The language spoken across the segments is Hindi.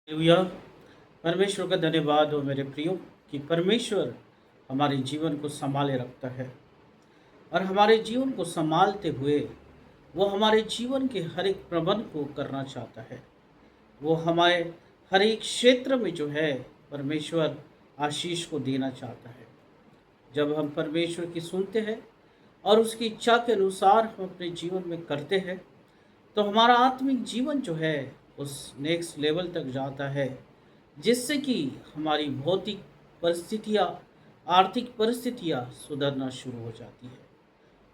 हालेलुया। परमेश्वर का धन्यवाद हो मेरे प्रियो कि परमेश्वर हमारे जीवन को संभाले रखता है और हमारे जीवन को संभालते हुए वो हमारे जीवन के हर एक प्रबंध को करना चाहता है। वो हमारे हर एक क्षेत्र में जो है परमेश्वर आशीष को देना चाहता है। जब हम परमेश्वर की सुनते हैं और उसकी इच्छा के अनुसार हम अपने जीवन में करते हैं तो हमारा आत्मिक जीवन जो है उस नेक्स्ट लेवल तक जाता है, जिससे कि हमारी भौतिक परिस्थितियाँ, आर्थिक परिस्थितियाँ सुधरना शुरू हो जाती है।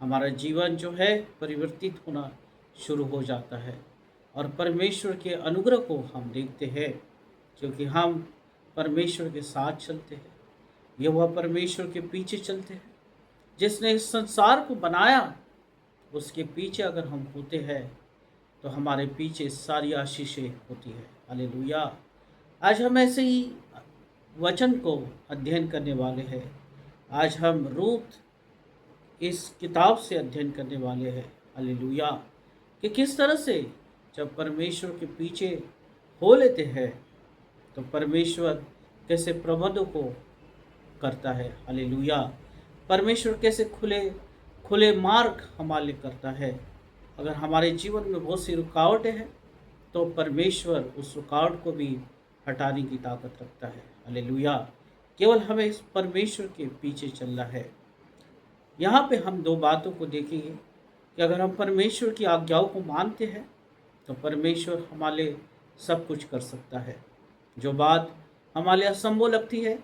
हमारा जीवन जो है परिवर्तित होना शुरू हो जाता है और परमेश्वर के अनुग्रह को हम देखते हैं, क्योंकि हम परमेश्वर के साथ चलते हैं। यहोवा परमेश्वर के पीछे चलते हैं। जिसने इस संसार को बनाया उसके पीछे अगर हम होते हैं तो हमारे पीछे सारी आशीषें होती है। हालेलुया। आज हम ऐसे ही वचन को अध्ययन करने वाले हैं। आज हम रूत इस किताब से अध्ययन करने वाले हैं। हालेलुया। कि किस तरह से जब परमेश्वर के पीछे हो लेते हैं तो परमेश्वर कैसे प्रबंधों को करता है। हालेलुया। परमेश्वर कैसे खुले खुले मार्ग हमारे लिए करता है। अगर हमारे जीवन में बहुत सी रुकावटें हैं तो परमेश्वर उस रुकावट को भी हटाने की ताकत रखता है। हालेलुया। केवल हमें इस परमेश्वर के पीछे चलना है। यहाँ पे हम दो बातों को देखेंगे कि अगर हम परमेश्वर की आज्ञाओं को मानते हैं तो परमेश्वर हमारे लिए सब कुछ कर सकता है। जो बात हमारे लिए असंभव लगती है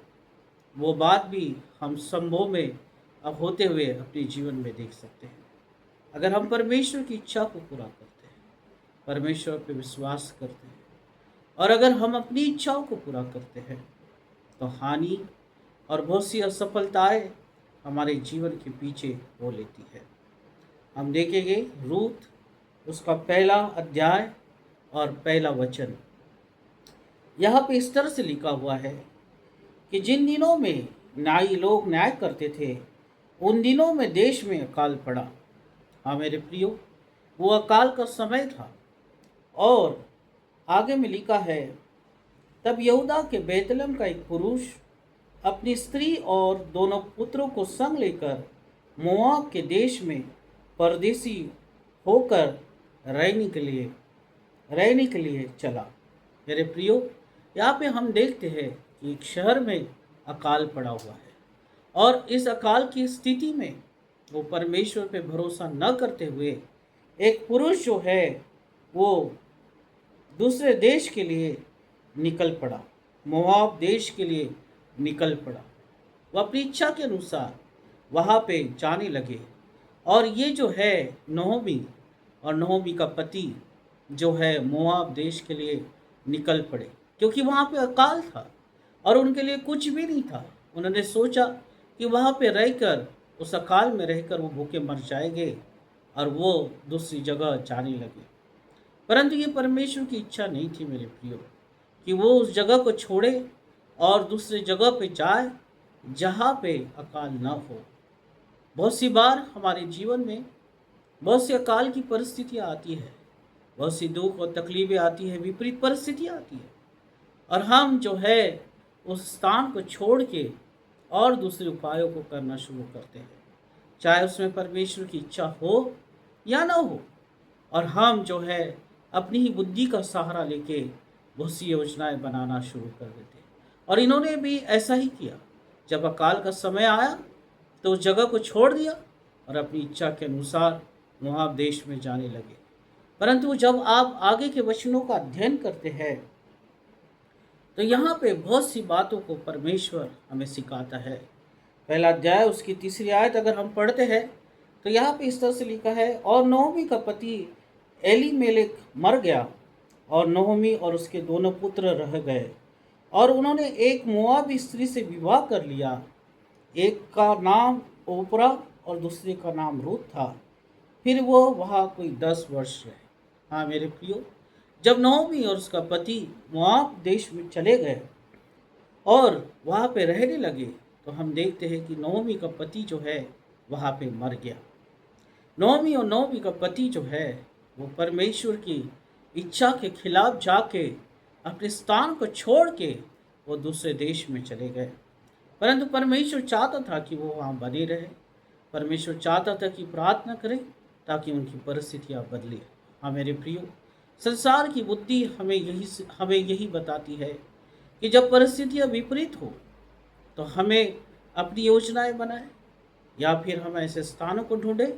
वो बात भी हम संभव में अब होते हुए अपने जीवन में देख सकते हैं। अगर हम परमेश्वर की इच्छा को पूरा करते हैं, परमेश्वर पे विश्वास करते हैं और अगर हम अपनी इच्छाओं को पूरा करते हैं तो हानि और बहुत सी असफलताएं हमारे जीवन के पीछे हो लेती है। हम देखेंगे रूत उसका पहला अध्याय और पहला वचन। यहाँ पे इस तरह से लिखा हुआ है कि जिन दिनों में न्यायी लोग न्याय करते थे उन दिनों में देश में अकाल पड़ा। हाँ मेरे प्रियो, वो अकाल का समय था। और आगे में लिखा है, तब यहूदा के बैतलहम का एक पुरुष अपनी स्त्री और दोनों पुत्रों को संग लेकर मोआब के देश में परदेसी होकर रहने के लिए चला। मेरे प्रियो, यहाँ पे हम देखते हैं कि एक शहर में अकाल पड़ा हुआ है और इस अकाल की स्थिति में वो परमेश्वर पे भरोसा न करते हुए एक पुरुष जो है वो दूसरे देश के लिए निकल पड़ा, मोआब देश के लिए निकल पड़ा। वो अपनी इच्छा के अनुसार वहाँ पे जाने लगे और ये जो है नहोमी और नहोमी का पति जो है मोआब देश के लिए निकल पड़े, क्योंकि वहाँ पे अकाल था और उनके लिए कुछ भी नहीं था। उन्होंने सोचा कि वहाँ पे रहकर उस अकाल में रहकर वो भूखे मर जाएंगे और वो दूसरी जगह जाने लगे। परंतु ये परमेश्वर की इच्छा नहीं थी मेरे प्रियो कि वो उस जगह को छोड़े और दूसरी जगह पे जाए जहाँ पे अकाल न हो। बहुत सी बार हमारे जीवन में बहुत सी अकाल की परिस्थितियाँ आती है, बहुत सी दुख और तकलीफें आती है, विपरीत परिस्थितियाँ आती है और हम जो है उस स्थान को छोड़ के और दूसरे उपायों को करना शुरू करते हैं, चाहे उसमें परमेश्वर की इच्छा हो या ना हो। और हम जो है अपनी ही बुद्धि का सहारा लेके बहुत सी योजनाएं बनाना शुरू कर देते हैं। और इन्होंने भी ऐसा ही किया। जब अकाल का समय आया तो उस जगह को छोड़ दिया और अपनी इच्छा के अनुसार वहाँ देश में जाने लगे। परंतु जब आप आगे के वचनों का अध्ययन करते हैं तो यहाँ पे बहुत सी बातों को परमेश्वर हमें सिखाता है। पहला अध्याय उसकी तीसरी आयत अगर हम पढ़ते हैं तो यहाँ पे इस तरह से लिखा है, और नहोमी का पति एलीमेलेक मर गया और नहोमी और उसके दोनों पुत्र रह गए और उन्होंने एक मोआबी स्त्री से विवाह कर लिया। एक का नाम ओपरा और दूसरे का नाम रूत था। फिर वो वहाँ कोई 10 वर्ष रहे। हाँ मेरे प्रियो, जब नहोमी और उसका पति मोआब देश में चले गए और वहाँ पे रहने लगे तो हम देखते हैं कि नहोमी का पति जो है वहाँ पे मर गया। नहोमी और नहोमी का पति जो है वो परमेश्वर की इच्छा के खिलाफ जाके अपने स्थान को छोड़ के वो दूसरे देश में चले गए। परंतु परमेश्वर चाहता था कि वो वहाँ बने रहे। परमेश्वर चाहता था कि प्रार्थना करें ताकि उनकी परिस्थितियाँ बदले। हाँ मेरे प्रियो, संसार की बुद्धि हमें यही बताती है कि जब परिस्थितियाँ विपरीत हो तो हमें अपनी योजनाएं बनाएं, या फिर हम ऐसे स्थानों को ढूंढें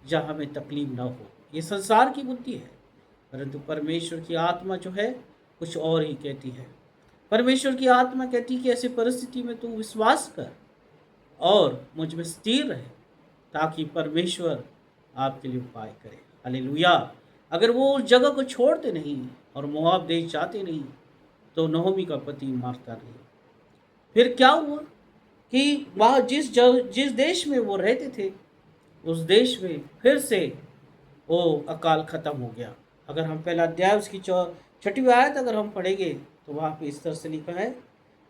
जहाँ हमें तकलीफ ना हो। ये संसार की बुद्धि है, परंतु परमेश्वर की आत्मा जो है कुछ और ही कहती है। परमेश्वर की आत्मा कहती है कि ऐसी परिस्थिति में तू विश्वास कर और मुझ में स्थिर रहे, ताकि परमेश्वर आपके लिए उपाय करे। हालेलुया। अगर वो उस जगह को छोड़ते नहीं और मोआब देश जाते नहीं तो नहोमी का पति मरता नहीं। फिर क्या हुआ कि वह जिस देश में वो रहते थे उस देश में फिर से वो अकाल खत्म हो गया। अगर हम पहला अध्याय उसकी 6वीं आयत अगर हम पढ़ेंगे तो वहाँ पे इस तरह से लिखा है,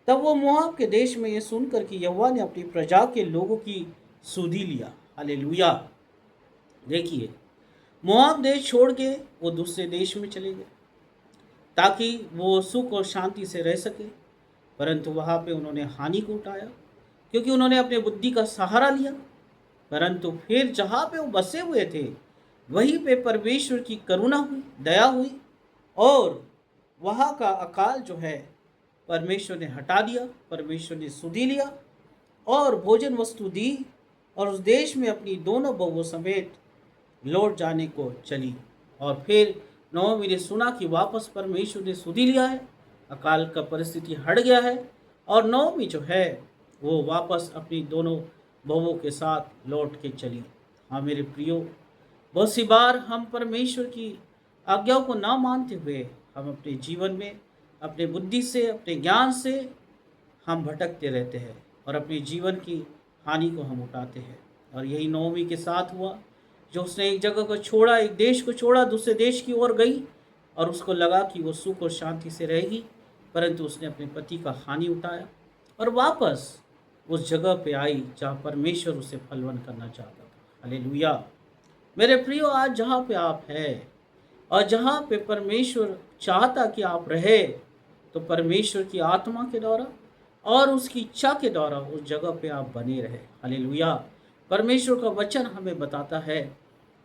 तब वो मोआब के देश में ये सुनकर कि यहोवा ने अपनी प्रजा के लोगों की सुधि लिया। हालेलुया। देखिए, मोआब देश छोड़ के वो दूसरे देश में चले गए ताकि वो सुख और शांति से रह सके, परंतु वहाँ पे उन्होंने हानि को उठाया क्योंकि उन्होंने अपने बुद्धि का सहारा लिया। परंतु फिर जहाँ पे वो बसे हुए थे वहीं पे परमेश्वर की करुणा हुई, दया हुई, और वहाँ का अकाल जो है परमेश्वर ने हटा दिया। परमेश्वर ने सुधि लिया और भोजन वस्तु दी और उस देश में अपनी दोनों बहुओं समेत लौट जाने को चली। और फिर नौमी ने सुना कि वापस परमेश्वर ने सुधि लिया है, अकाल का परिस्थिति हट गया है, और नौमी जो है वो वापस अपनी दोनों बहुओं के साथ लौट के चली। हाँ मेरे प्रियो, बहुत सी बार हम परमेश्वर की आज्ञाओं को ना मानते हुए हम अपने जीवन में अपने बुद्धि से, अपने ज्ञान से हम भटकते रहते हैं और अपने जीवन की हानि को हम उठाते हैं। और यही नौमी के साथ हुआ, जो उसने एक जगह को छोड़ा, एक देश को छोड़ा, दूसरे देश की ओर गई और उसको लगा कि वो सुख और शांति से रहेगी, परंतु उसने अपने पति का हानि उठाया और वापस उस जगह पे आई जहाँ परमेश्वर उसे फलवन करना चाहता था। हालेलुया। मेरे प्रियो, आज जहाँ पे आप हैं और जहाँ पे परमेश्वर चाहता कि आप रहे, तो परमेश्वर की आत्मा के द्वारा और उसकी इच्छा के द्वारा उस जगह पे आप बने रहे। हालेलुया। परमेश्वर का वचन हमें बताता है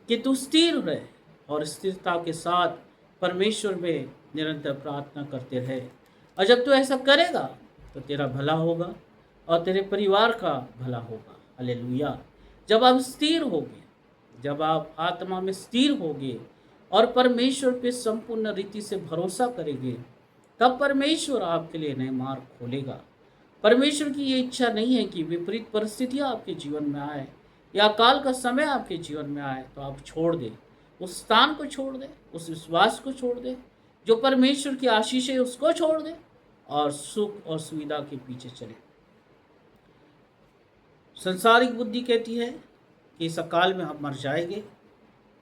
कि तू स्थिर रहे और स्थिरता के साथ परमेश्वर में निरंतर प्रार्थना करते रहे। और जब तू ऐसा करेगा तो तेरा भला होगा और तेरे परिवार का भला होगा। हालेलुया। जब आप स्थिर होगे, जब आप आत्मा में स्थिर होगे और परमेश्वर पे संपूर्ण रीति से भरोसा करेंगे, तब परमेश्वर आपके लिए नए मार्ग खोलेगा। परमेश्वर की ये इच्छा नहीं है कि विपरीत परिस्थितियाँ आपके जीवन में आए या अकाल का समय आपके जीवन में आए तो आप छोड़ दें, उस स्थान को छोड़ दें, उस विश्वास को छोड़ दें जो परमेश्वर की आशीष है, उसको छोड़ दें और सुख और सुविधा के पीछे चले। संसारिक बुद्धि कहती है कि इस अकाल में हम मर जाएंगे,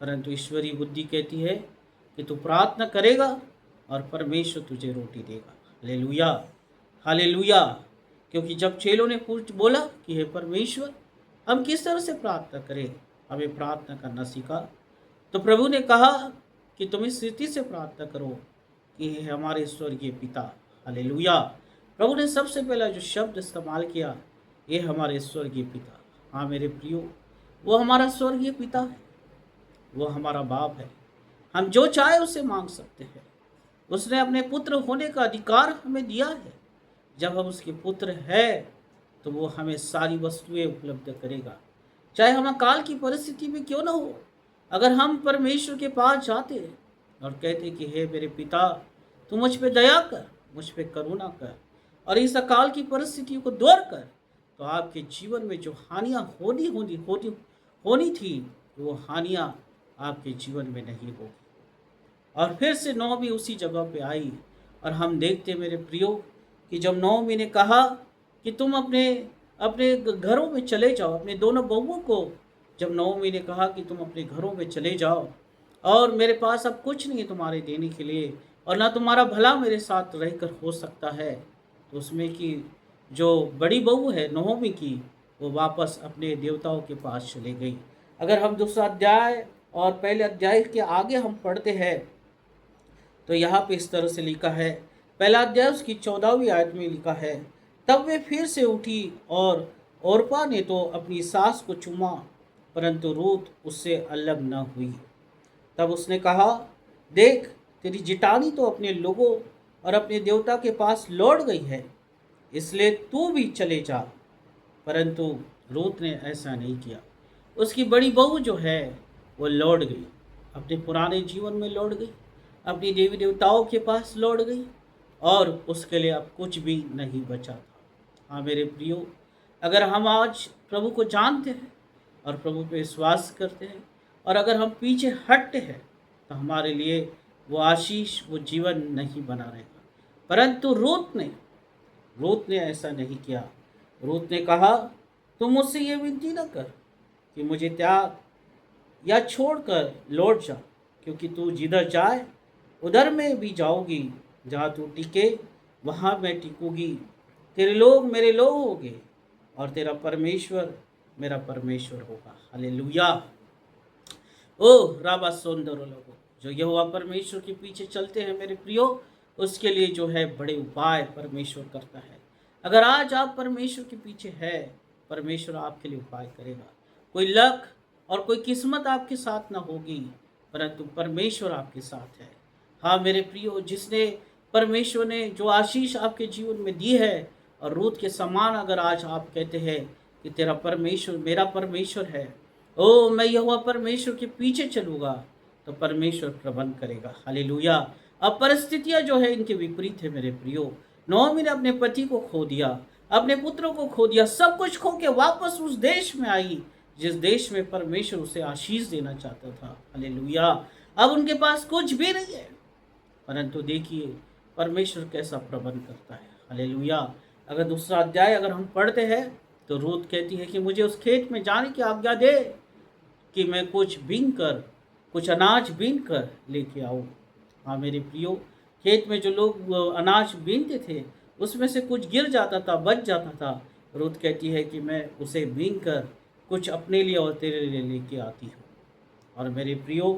परंतु ईश्वरीय बुद्धि कहती है कि तू प्रार्थना करेगा और परमेश्वर तुझे रोटी देगा। हालेलुया। हालेलुया। क्योंकि जब चेलों ने बोला कि हे परमेश्वर, हम किस तरह से प्रार्थना करें, हमें प्रार्थना करना सीखा, तो प्रभु ने कहा कि तुम इस रीति से प्रार्थना करो कि हे हमारे स्वर्गीय पिता। हालेलुया। प्रभु ने सबसे पहला जो शब्द इस्तेमाल किया, ये हमारे स्वर्गीय पिता। हाँ मेरे प्रियो, वो हमारा स्वर्गीय पिता है, वो हमारा बाप है। हम जो चाहे उसे मांग सकते हैं। उसने अपने पुत्र होने का अधिकार हमें दिया है। जब हम उसके पुत्र हैं तो वो हमें सारी वस्तुएं उपलब्ध करेगा, चाहे हम अकाल की परिस्थिति में क्यों ना हो। अगर हम परमेश्वर के पास जाते और कहते कि हे मेरे पिता, तू मुझ पे दया कर, मुझ पे करुणा कर और इस अकाल की परिस्थिति को दूर कर, तो आपके जीवन में जो हानियाँ होनी थी, वो हानियाँ आपके जीवन में नहीं होगी। और फिर से नौमी उसी जगह पे आई और हम देखते मेरे प्रियो कि जब नौमी ने कहा कि तुम अपने अपने घरों में चले जाओ, अपने दोनों बहुओं को जब नौमी ने कहा कि तुम अपने घरों में चले जाओ और मेरे पास अब कुछ नहीं है तुम्हारे देने के लिए और ना तुम्हारा भला मेरे साथ रहकर हो सकता है, तो उसमें कि जो बड़ी बहू है नौमी की, वो वापस अपने देवताओं के पास चले गई। अगर हम दूसरा अध्याय और पहले अध्याय के आगे हम पढ़ते हैं तो यहाँ पे इस तरह से लिखा है पहला अध्याय उसकी 14वीं आयत में लिखा है, तब वे फिर से उठी और ओरपा ने तो अपनी सास को चूमा, परंतु रूत उससे अलग न हुई। तब उसने कहा, देख, तेरी जिटानी तो अपने लोगों और अपने देवता के पास लौट गई है, इसलिए तू भी चले जा। परंतु रूत ने ऐसा नहीं किया। उसकी बड़ी बहू जो है वो लौट गई, अपने पुराने जीवन में लौट गई, अपनी देवी देवताओं के पास लौट गई, और उसके लिए अब कुछ भी नहीं बचा था। हाँ मेरे प्रियो, अगर हम आज प्रभु को जानते हैं और प्रभु पे विश्वास करते हैं, और अगर हम पीछे हटते हैं, तो हमारे लिए वो आशीष, वो जीवन नहीं बना रहेगा। परंतु रूत ने ऐसा नहीं किया। रूत ने कहा, तुम मुझसे ये विनती न कर कि मुझे त्याग या छोड़कर लौट जा, क्योंकि तू जिधर जाए उधर मैं भी जाऊंगी, जहाँ तू टिके वहाँ मैं टिकूंगी। तेरे लोग मेरे लोग होंगे और तेरा परमेश्वर मेरा परमेश्वर होगा। हालेलुया। ओ राबा सुंदर लोगो, जो यहोवा परमेश्वर के पीछे चलते हैं मेरे प्रियो, उसके लिए जो है बड़े उपाय परमेश्वर करता है। अगर आज आप परमेश्वर के पीछे है, परमेश्वर आपके लिए उपाय करेगा। कोई लक और कोई किस्मत आपके साथ ना होगी, परंतु परमेश्वर आपके साथ है। हाँ मेरे प्रियो, जिसने परमेश्वर ने जो आशीष आपके जीवन में दी है, और रूत के समान अगर आज आप कहते हैं कि तेरा परमेश्वर मेरा परमेश्वर है, ओ मैं यहोवा परमेश्वर के पीछे चलूंगा, तो परमेश्वर प्रबंध करेगा। हालेलुया। अब परिस्थितियां जो है इनके विपरीत है मेरे प्रियो। नोमी ने अपने पति को खो दिया, अपने पुत्रों को खो दिया, सब कुछ खो के वापस उस देश में आई जिस देश में परमेश्वर उसे आशीष देना चाहता था। हालेलुया। अब उनके पास कुछ भी नहीं है, परंतु देखिए परमेश्वर कैसा प्रबंध करता है। हालेलुया। अगर दूसरा अध्याय अगर हम पढ़ते हैं, तो रूत कहती है कि मुझे उस खेत में जाने की आज्ञा दे कि मैं कुछ अनाज बीन कर लेके आऊँ। हाँ मेरे प्रियो, खेत में जो लोग अनाज बीनते थे, उसमें से कुछ गिर जाता था, बच जाता था। रूत कहती है कि मैं उसे बीन कर कुछ अपने लिए और तेरे लिए लेके आती हूँ। और मेरे प्रियो,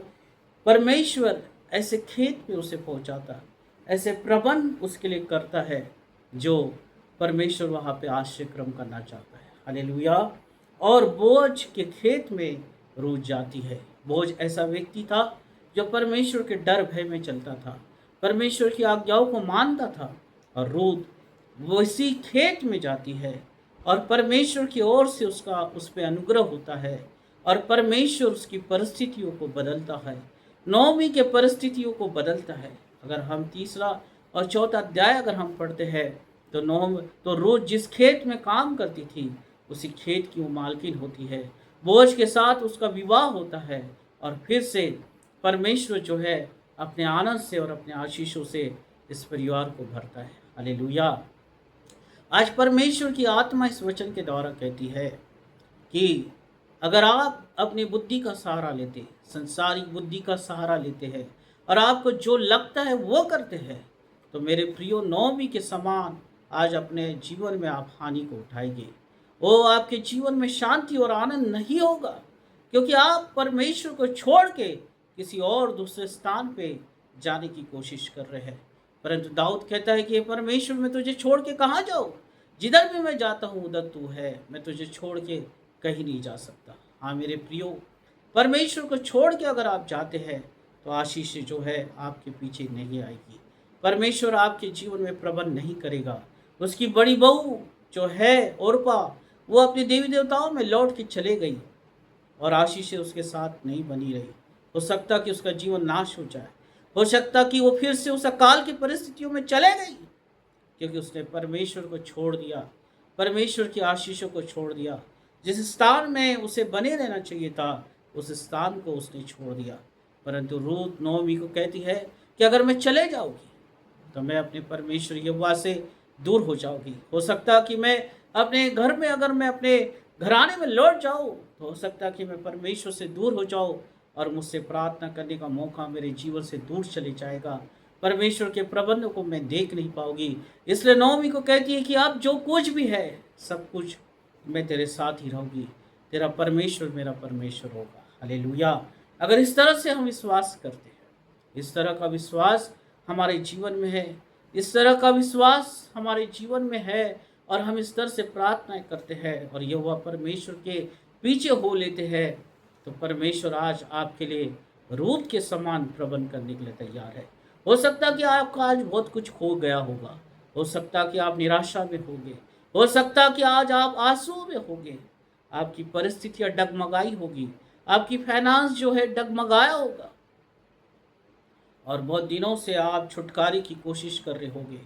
परमेश्वर ऐसे खेत में उसे पहुँचाता, ऐसे प्रबंध उसके लिए करता है जो परमेश्वर वहाँ पे आश्रय क्रम करना चाहता है। हालेलुया। और बोझ के खेत में रूठ जाती है। बोझ ऐसा व्यक्ति था जो परमेश्वर के डर भय में चलता था, परमेश्वर की आज्ञाओं को मानता था, और रूत वो इसी खेत में जाती है, और परमेश्वर की ओर से उसका उस पर अनुग्रह होता है, और परमेश्वर उसकी परिस्थितियों को बदलता है, नौवीं के परिस्थितियों को बदलता है। अगर हम तीसरा और चौथा अध्याय अगर हम पढ़ते हैं, तो रूत जिस खेत में काम करती थी, उसी खेत की वो मालकिन होती है। बोझ के साथ उसका विवाह होता है, और फिर से परमेश्वर जो है अपने आनंद से और अपने आशीषों से इस परिवार को भरता है। हालेलुया। आज परमेश्वर की आत्मा इस वचन के द्वारा कहती है कि अगर आप अपनी बुद्धि का सहारा लेते, संसारिक बुद्धि का सहारा लेते हैं, और आपको जो लगता है वो करते हैं, तो मेरे प्रियो नौमी के समान आज अपने जीवन में आप हानि को उठाएंगे। वो आपके जीवन में शांति और आनंद नहीं होगा, क्योंकि आप परमेश्वर को छोड़ के किसी और दूसरे स्थान पे जाने की कोशिश कर रहे हैं। परंतु दाऊद कहता है कि परमेश्वर मैं तुझे छोड़ के कहाँ जाऊँ, जिधर भी मैं जाता हूँ उधर तू है, मैं तुझे छोड़ के कहीं नहीं जा सकता। हाँ मेरे प्रियो, परमेश्वर को छोड़ के अगर आप जाते हैं, तो आशीष जो है आपके पीछे नहीं आएगी। परमेश्वर आपके जीवन में प्रबंध नहीं करेगा। उसकी बड़ी बहू जो है ओरपा, वो अपने देवी देवताओं में लौट के चले गई, और आशीष उसके साथ नहीं बनी रही। हो सकता कि उसका जीवन नाश हो जाए, हो सकता कि वो फिर से उस अकाल की परिस्थितियों में चले गई, क्योंकि उसने परमेश्वर को छोड़ दिया, परमेश्वर की आशीषों को छोड़ दिया। जिस स्थान में उसे बने रहना चाहिए था, उस स्थान को उसने छोड़ दिया। परंतु रूत नौमी को कहती है कि अगर मैं चले जाऊंगी, तो मैं अपने परमेश्वर यहोवा से दूर हो जाऊंगी। हो सकता कि मैं अपने घर में, अगर मैं अपने घराने में लौट जाऊं, तो हो सकता कि मैं परमेश्वर से दूर हो जाऊं, और मुझसे प्रार्थना करने का मौका मेरे जीवन से दूर चले जाएगा। परमेश्वर के प्रबंध को मैं देख नहीं पाऊंगी। इसलिए नौमी को कहती है कि अब जो कुछ भी है, सब कुछ मैं तेरे साथ ही रहूंगी, तेरा परमेश्वर मेरा परमेश्वर होगा। हालेलुया। अगर इस तरह से हम विश्वास करते हैं, इस तरह का विश्वास हमारे जीवन में है, इस तरह का विश्वास हमारे जीवन में है और हम इस तरह से प्रार्थनाएं करते हैं और यहोवा परमेश्वर के पीछे हो लेते हैं, तो परमेश्वर आज आपके लिए रूत के समान प्रबंध करने के लिए तैयार है। हो सकता है कि आपका आज बहुत कुछ खो गया होगा, हो सकता है कि आप निराशा में होंगे, हो सकता है कि आज आप आंसू में होंगे, आपकी परिस्थितियां डगमगाई होगी, आपकी फाइनेंस जो है डगमगाया होगा और बहुत दिनों से आप छुटकारे की कोशिश कर रहे होंगे।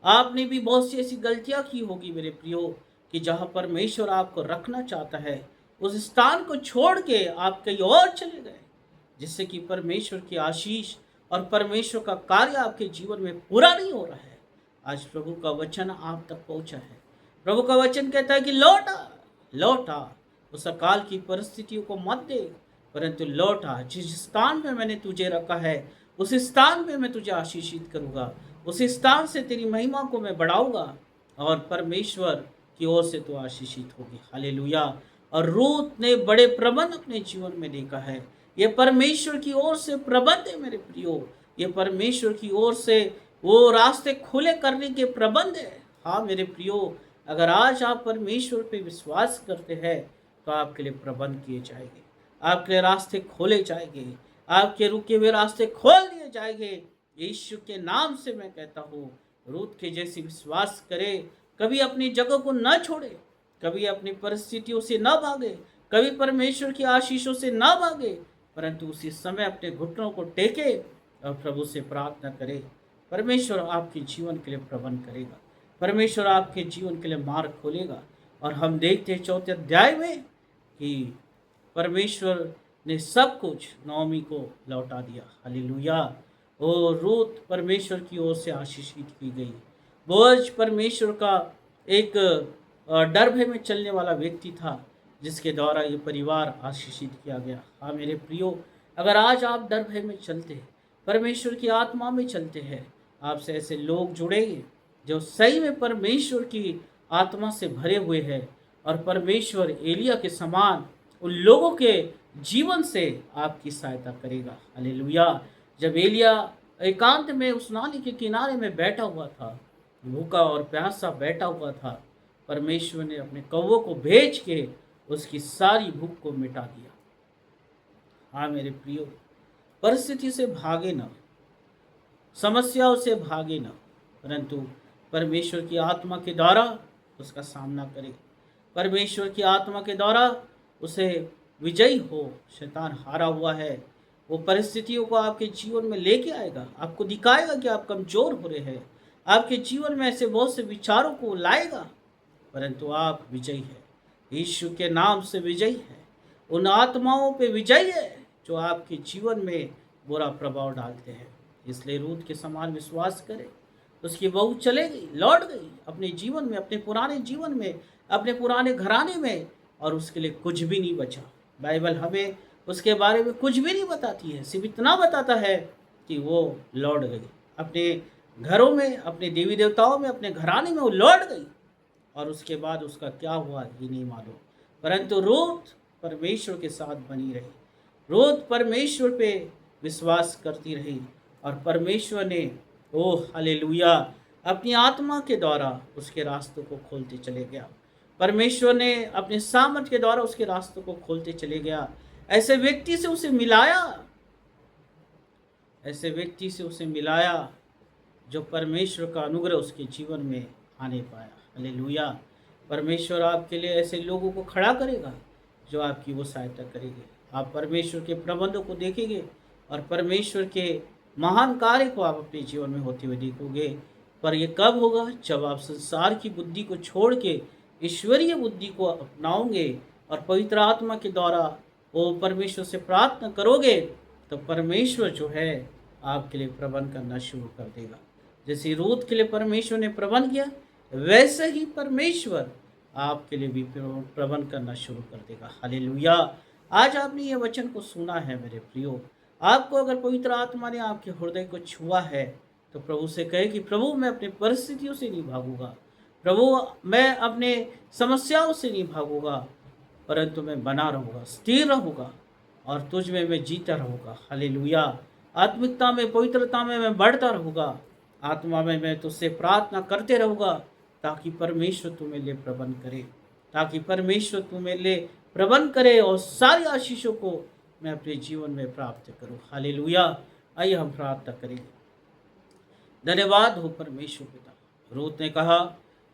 आपने भी बहुत सी ऐसी गलतियां की होगी मेरे प्रियो, कि जहां परमेश्वर आपको रखना चाहता है उस स्थान को छोड़ के आप कहीं और चले गए, जिससे कि परमेश्वर की आशीष और परमेश्वर का कार्य आपके जीवन में पूरा नहीं हो रहा है। आज प्रभु का वचन आप तक पहुंचा है। प्रभु का वचन कहता है कि लौट आ, लौट आ, उस अकाल की परिस्थितियों को मत देख, परंतु लौट आ, जिस स्थान में मैंने तुझे रखा है उस स्थान में मैं तुझे आशीषित करूंगा, उस स्थान से तेरी महिमा को मैं बढ़ाऊंगा और परमेश्वर की ओर से तो आशीषित होगी। हालेलुया। और रूत ने बड़े प्रबंध अपने जीवन में देखा है। ये परमेश्वर की ओर से प्रबंध है मेरे प्रियो, ये परमेश्वर की ओर से वो रास्ते खुले करने के प्रबंध है। हाँ मेरे प्रियो, अगर आज आप परमेश्वर पे विश्वास करते हैं तो आपके लिए प्रबंध किए जाएंगे, आपके लिए रास्ते खोले जाएंगे, आपके रुके हुए रास्ते खोल दिए जाएंगे। यीशु के नाम से मैं कहता हूँ, रूत के जैसी विश्वास करे, कभी अपनी जगह को न छोड़े, कभी अपनी परिस्थितियों से न भागे, कभी परमेश्वर की आशीषों से न भागे, परंतु उसी समय अपने घुटनों को टेके और प्रभु से प्रार्थना करे। परमेश्वर आपके जीवन के लिए प्रबंध करेगा, परमेश्वर आपके जीवन के लिए मार्ग खोलेगा। और हम देखते हैं 4 अध्याय में कि परमेश्वर ने सब कुछ नौमी को लौटा दिया। हालेलुया। और रूत परमेश्वर की ओर से आशीषित की गई। बोझ परमेश्वर का एक डर भय में चलने वाला व्यक्ति था, जिसके द्वारा ये परिवार आशीषित किया गया। हाँ मेरे प्रियो, अगर आज आप डर भय में चलते हैं, परमेश्वर की आत्मा में चलते हैं, आपसे ऐसे लोग जुड़ेंगे जो सही में परमेश्वर की आत्मा से भरे हुए हैं और परमेश्वर एलिया के समान उन लोगों के जीवन से आपकी सहायता करेगा। हालेलुया। जब एलिया एकांत में उस नाली के किनारे में बैठा हुआ था, भूखा और प्यासा बैठा हुआ था, परमेश्वर ने अपने कौवों को भेज के उसकी सारी भूख को मिटा दिया। हाँ मेरे प्रियो, परिस्थिति से भागे ना, समस्याओं से भागे ना, परंतु परमेश्वर की आत्मा के द्वारा उसका सामना करें। परमेश्वर की आत्मा के द्वारा उसे विजयी हो। शैतान हारा हुआ है, वो परिस्थितियों को आपके जीवन में लेके आएगा, आपको दिखाएगा कि आप कमजोर हो रहे हैं, आपके जीवन में ऐसे बहुत से विचारों को लाएगा, परंतु आप विजयी है, यीशु के नाम से विजयी है। उन आत्माओं पे विजयी है जो आपके जीवन में बुरा प्रभाव डालते हैं। इसलिए रूत के समान विश्वास करें। उसकी बहू चले गई, लौट गई अपने जीवन में, अपने पुराने जीवन में, अपने पुराने घराने में, और उसके लिए कुछ भी नहीं बचा। बाइबल हमें उसके बारे में कुछ भी नहीं बताती है, सिर्फ इतना बताता है कि वो लौट गई अपने घरों में, अपने देवी देवताओं में, अपने घराने में वो लौट गई। और उसके बाद उसका क्या हुआ ये नहीं मालूम, परंतु रूत परमेश्वर के साथ बनी रही, रूत परमेश्वर पे विश्वास करती रही और परमेश्वर ने ओह हालेलुया अपनी आत्मा के द्वारा उसके रास्तों को खोलते चले गया। परमेश्वर ने अपने सामर्थ के द्वारा उसके रास्तों को खोलते चले गया। ऐसे व्यक्ति से उसे मिलाया, ऐसे व्यक्ति से उसे मिलाया जो परमेश्वर का अनुग्रह उसके जीवन में आने पाया। हालेलुया। परमेश्वर आपके लिए ऐसे लोगों को खड़ा करेगा जो आपकी वो सहायता करेंगे। आप परमेश्वर के प्रबंधों को देखेंगे और परमेश्वर के महान कार्य को आप अपने जीवन में होते हुए देखोगे। पर यह कब होगा? जब आप संसार की बुद्धि को छोड़ के ईश्वरीय बुद्धि को अपनाओगे और पवित्र आत्मा के द्वारा वो परमेश्वर से प्रार्थना करोगे, तो परमेश्वर जो है आपके लिए प्रबंध करना शुरू कर देगा। जैसे रूत के लिए परमेश्वर ने प्रबंध किया, वैसे ही परमेश्वर आपके लिए भी प्रबंध करना शुरू कर देगा। हालेलुया। आज आपने ये वचन को सुना है मेरे प्रियो, आपको अगर पवित्र आत्मा ने आपके हृदय को छुआ है तो प्रभु से कहे कि प्रभु मैं अपनी परिस्थितियों से नहीं भागूंगा, प्रभु मैं अपने समस्याओं से नहीं भागूंगा, परंतु मैं बना रहूँगा, स्थिर रहूँगा और तुझ में मैं जीता रहूँगा। हालेलुया। आत्मिकता में, पवित्रता में मैं बढ़ता रहूँगा। आत्मा में मैं तुझसे प्रार्थना करते रहूँगा ताकि परमेश्वर तू मेरे लिए प्रबंध करे, ताकि परमेश्वर तू मेरे लिए प्रबंध करे और सारी आशीषों को मैं अपने जीवन में प्राप्त करूँ। हालेलुया। आइए हम प्रार्थना करेंगे। धन्यवाद हो परमेश्वर पिता। रूत ने कहा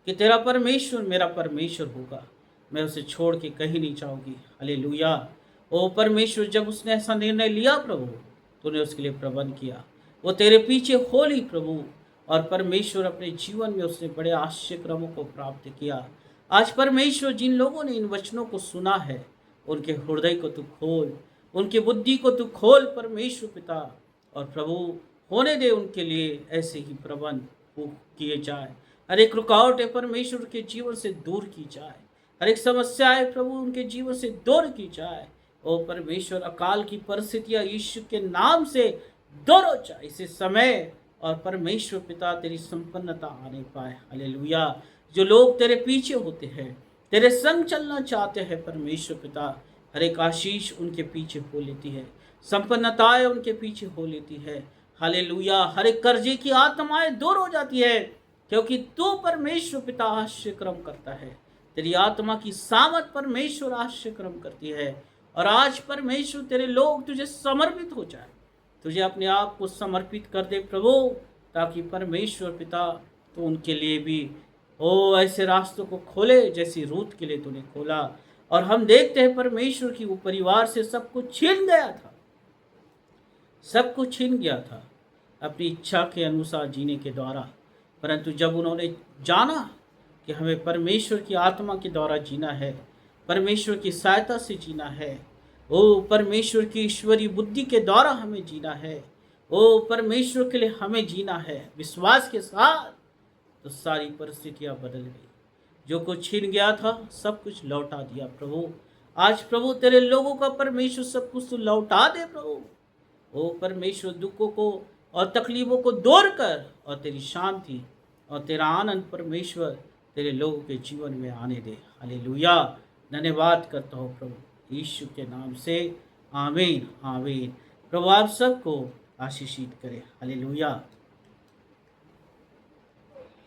कि तेरा परमेश्वर मेरा परमेश्वर होगा, मैं उसे छोड़ के कहीं नहीं जाऊंगी। हालेलुया। ओ परमेश्वर, जब उसने ऐसा निर्णय लिया प्रभु, तूने उसके लिए प्रबंध किया, वो तेरे पीछे हो ली प्रभु। और परमेश्वर अपने जीवन में उसने बड़े आश्चर्य क्रमों को प्राप्त किया। आज परमेश्वर, जिन लोगों ने इन वचनों को सुना है, उनके हृदय को तू खोल, उनकी बुद्धि को तू खोल परमेश्वर पिता। और प्रभु, होने दे उनके लिए ऐसे ही प्रबंध किए जाए। हर एक रुकावट है परमेश्वर के जीवन से दूर की जाए, हर एक समस्या है प्रभु उनके जीवन से दूर की जाए। ओ परमेश्वर, अकाल की परिस्थितियां यीशु के नाम से दूर हो जाए इसी समय। और परमेश्वर पिता, तेरी संपन्नता आने पाए। हालेलुया। जो लोग तेरे पीछे होते हैं, तेरे संग चलना चाहते हैं परमेश्वर पिता, हर एक आशीष उनके पीछे हो लेती है, संपन्नताएं उनके पीछे हो लेती है। हालेलुया। हर एक कर्जे की आत्माएं दूर हो जाती है, क्योंकि तू परमेश्वर पिता आश्चर्य क्रम करता है। तेरी आत्मा की सामत परमेश्वर आश्चर्य क्रम करती है। और आज परमेश्वर, तेरे लोग तुझे समर्पित हो जाए, तुझे अपने आप को समर्पित कर दे प्रभु, ताकि परमेश्वर पिता तो उनके लिए भी ऐसे रास्तों को खोले जैसी रूत के लिए तूने खोला। और हम देखते हैं परमेश्वर की वो परिवार से सब कुछ छीन गया था, सब कुछ छीन गया था अपनी इच्छा के अनुसार जीने के द्वारा। परंतु जब उन्होंने जाना कि हमें परमेश्वर की आत्मा के द्वारा जीना है, परमेश्वर की सहायता से जीना है, ओ परमेश्वर की ईश्वरीय बुद्धि के द्वारा हमें जीना है, ओ परमेश्वर के लिए हमें जीना है विश्वास के साथ, तो सारी परिस्थितियां बदल गई। जो कुछ छीन गया था सब कुछ लौटा दिया प्रभु। आज प्रभु, तेरे लोगों का परमेश्वर सब कुछ तो लौटा दे प्रभु। ओ परमेश्वर, दुखों को और तकलीफों को दूर कर, और तेरी शांति और तेरा आनंद परमेश्वर तेरे लोगों के जीवन में आने दे। हालेलुया। धन्यवाद करता हूँ प्रभु यीशु के नाम से। आमीन आमीन। प्रभु आप सबको आशीषित करे। हालेलुया।